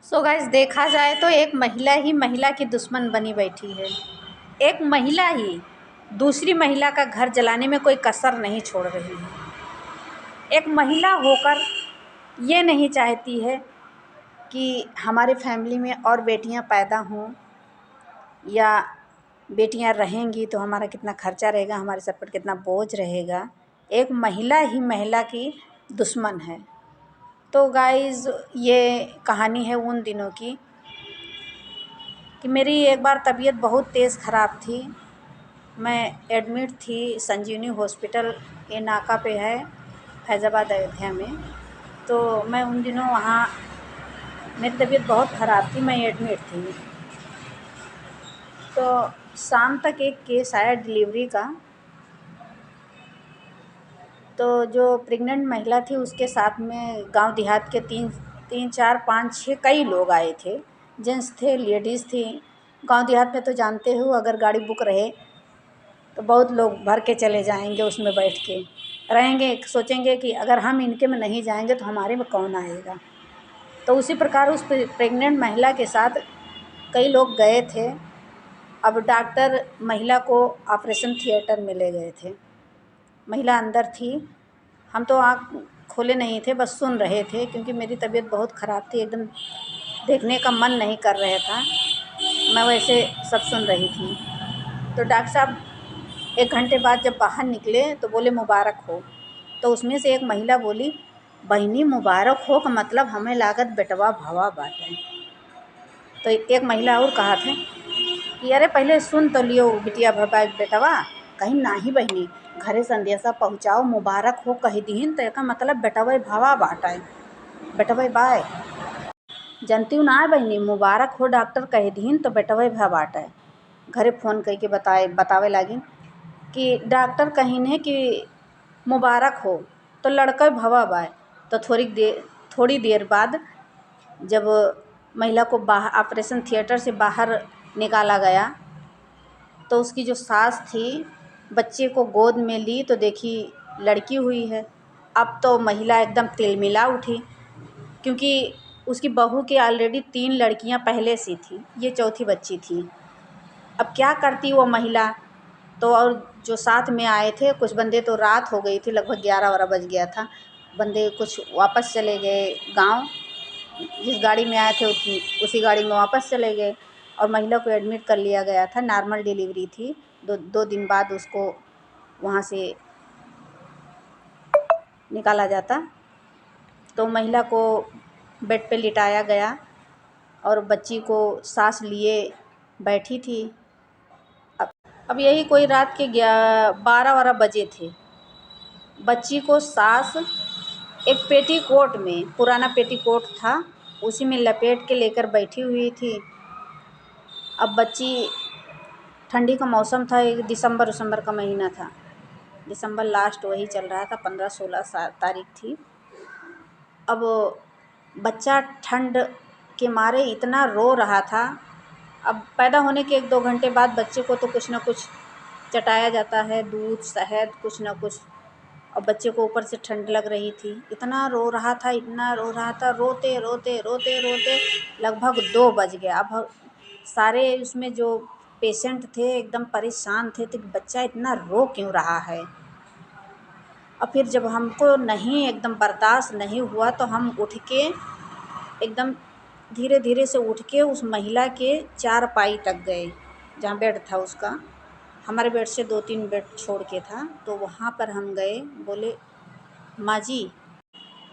So guys, देखा जाए तो एक महिला ही महिला की दुश्मन बनी बैठी है। एक महिला ही दूसरी महिला का घर जलाने में कोई कसर नहीं छोड़ रही है। एक महिला होकर ये नहीं चाहती है कि हमारे फैमिली में और बेटियां पैदा हों, या बेटियां रहेंगी तो हमारा कितना खर्चा रहेगा, हमारे सर पर कितना बोझ रहेगा। एक महिला ही महिला की दुश्मन है। तो गाइस, ये कहानी है उन दिनों की कि मेरी एक बार तबीयत बहुत तेज़ ख़राब थी। मैं एडमिट थी संजीवनी हॉस्पिटल, ये नाका पे है फैज़ाबाद अयोध्या में। तो मैं उन दिनों वहाँ, मेरी तबीयत बहुत ख़राब थी, मैं एडमिट थी। तो शाम तक एक केस आया डिलीवरी का। तो जो प्रेग्नेंट महिला थी उसके साथ में गांव देहात के तीन चार पाँच छः कई लोग आए थे। जेंट्स थे, लेडीज़ थी। गांव देहात में तो जानते हो, अगर गाड़ी बुक रहे तो बहुत लोग भर के चले जाएंगे, उसमें बैठ के रहेंगे, सोचेंगे कि अगर हम इनके में नहीं जाएंगे तो हमारे में कौन आएगा। तो उसी प्रकार उस प्रेग्नेंट महिला के साथ कई लोग गए थे। अब डॉक्टर महिला को ऑपरेशन थिएटर में ले गए थे। महिला अंदर थी। हम तो आँख खोले नहीं थे, बस सुन रहे थे, क्योंकि मेरी तबीयत बहुत ख़राब थी, एकदम देखने का मन नहीं कर रहा था। मैं वैसे सब सुन रही थी। तो डॉक्टर साहब 1 घंटे बाद जब बाहर निकले तो बोले मुबारक हो। तो उसमें से एक महिला बोली, बहनी मुबारक हो का मतलब हमें लागत बेटवा भवा बाटे। तो एक महिला और कहा था कि अरे पहले सुन तो लियो बिटिया भवा बेटवा, कहीं नाही बहनी घरे संदेशा पहुँचाओ, मुबारक हो कही दीन तो एक मतलब बेटवा भवा बाटे, बेटवा बाय जनती हूँ ना बहनी, मुबारक हो डॉक्टर कह दीन तो बेटवा भवा बाटे। घरे फ़ोन करके बतावे लागिन कि डॉक्टर कहीने कि मुबारक हो तो लड़का भवा बाय। तो थोड़ी देर बाद जब महिला को बाहर ऑपरेशन थिएटर से बाहर निकाला गया तो उसकी जो सास थी बच्चे को गोद में ली तो देखी लड़की हुई है। अब तो महिला एकदम तिलमिला उठी, क्योंकि उसकी बहू की ऑलरेडी 3 लड़कियां पहले से थी, ये चौथी बच्ची थी। अब क्या करती वो महिला। तो और जो साथ में आए थे कुछ बंदे, तो रात हो गई थी, लगभग 11-12 बज गया था। बंदे कुछ वापस चले गए गांव, जिस गाड़ी में आए थे उसी गाड़ी में वापस चले गए। और महिला को एडमिट कर लिया गया था, नॉर्मल डिलीवरी थी। 2 दिन बाद उसको वहाँ से निकाला जाता। तो महिला को बेड पे लिटाया गया और बच्ची को सास लिए बैठी थी। अब यही कोई रात के 12-12 बजे थे। बच्ची को सास एक पेटीकोट में, पुराना पेटीकोट था, उसी में लपेट के लेकर बैठी हुई थी। अब बच्ची, ठंडी का मौसम था, एक दिसंबर का महीना था, दिसंबर लास्ट वही चल रहा था, 15-16 तारीख थी। अब बच्चा ठंड के मारे इतना रो रहा था। अब पैदा होने के 1-2 घंटे बाद बच्चे को तो कुछ ना कुछ चटाया जाता है, दूध शहद कुछ ना कुछ। और बच्चे को ऊपर से ठंड लग रही थी, इतना रो रहा था, इतना रो रहा था, रोते रोते रोते रोते लगभग 2 बज गया। अब सारे उसमें जो पेशेंट थे एकदम परेशान थे, तो बच्चा इतना रो क्यों रहा है। और फिर जब हमको नहीं एकदम बर्दाश्त नहीं हुआ तो हम उठ के एकदम धीरे धीरे से उठ के उस महिला के चारपाई तक गए, जहाँ बेड था उसका, हमारे बेड से 2-3 बेड छोड़ के था। तो वहाँ पर हम गए, बोले माँ जी।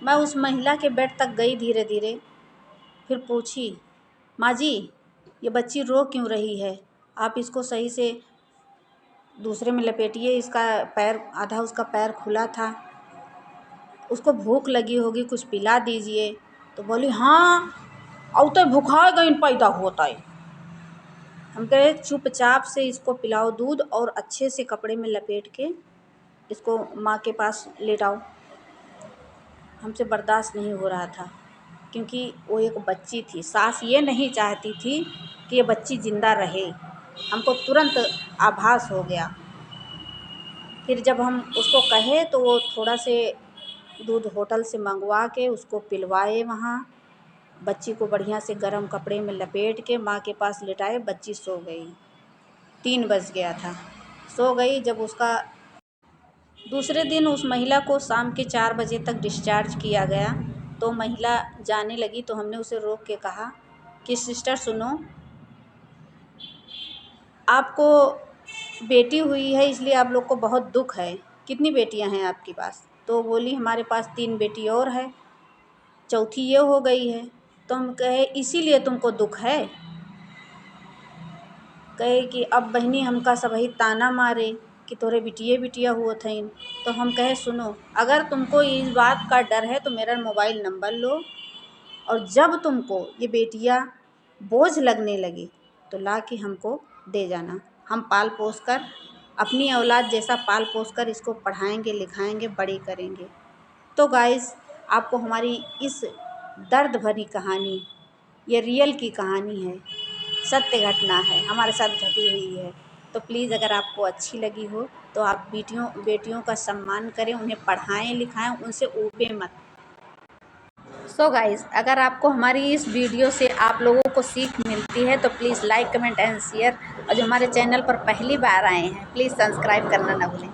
मैं उस महिला के बेड तक गई धीरे धीरे, फिर पूछी, माँ जी ये बच्ची रो क्यों रही है, आप इसको सही से दूसरे में लपेटिए, इसका पैर, आधा उसका पैर खुला था, उसको भूख लगी होगी, कुछ पिला दीजिए। तो बोली हाँ और तो भूखा गई पैदा होता है। हम कहे चुपचाप से इसको पिलाओ दूध और अच्छे से कपड़े में लपेट के इसको माँ के पास लेटाओ। हमसे बर्दाश्त नहीं हो रहा था, क्योंकि वो एक बच्ची थी। सास ये नहीं चाहती थी कि ये बच्ची ज़िंदा रहे, हमको तुरंत आभास हो गया। फिर जब हम उसको कहे तो वो थोड़ा से दूध होटल से मंगवा के उसको पिलवाए वहाँ। बच्ची को बढ़िया से गर्म कपड़े में लपेट के माँ के पास लिटाए, बच्ची सो गई। 3 बज गया था, सो गई। जब उसका दूसरे दिन उस महिला को शाम के 4 बजे तक डिस्चार्ज किया गया, तो महिला जाने लगी, तो हमने उसे रोक के कहा कि सिस्टर सुनो, आपको बेटी हुई है इसलिए आप लोग को बहुत दुख है, कितनी बेटियां हैं आपके पास? तो बोली हमारे पास 3 बेटी और है, चौथी ये हो गई है। तो हम कहे इसीलिए तुमको दुख है? कहे कि अब बहनी हमका सबही ताना मारे कि तोरे बिटिया बिटिया हुआ थईन। तो हम कहे सुनो, अगर तुमको इस बात का डर है तो मेरा मोबाइल नंबर लो, और जब तुमको ये बेटियां बोझ लगने लगी तो ला के हमको दे जाना। हम पाल पोस कर अपनी औलाद जैसा पाल पोस कर इसको पढ़ाएंगे, लिखाएंगे, बड़ी करेंगे। तो गाइस, आपको हमारी इस दर्द भरी कहानी, ये रियल की कहानी है, सत्य घटना है, हमारे साथ घटी हुई है। तो प्लीज़ अगर आपको अच्छी लगी हो तो आप बेटियों का सम्मान करें, उन्हें पढ़ाएं लिखाएं, उनसे ऊबे मत। सो गाइस, अगर आपको हमारी इस वीडियो से आप लोगों को सीख मिलती है तो please like, comment and share, और जो हमारे चैनल पर पहली बार आए हैं प्लीज़ सब्सक्राइब करना ना भूलें।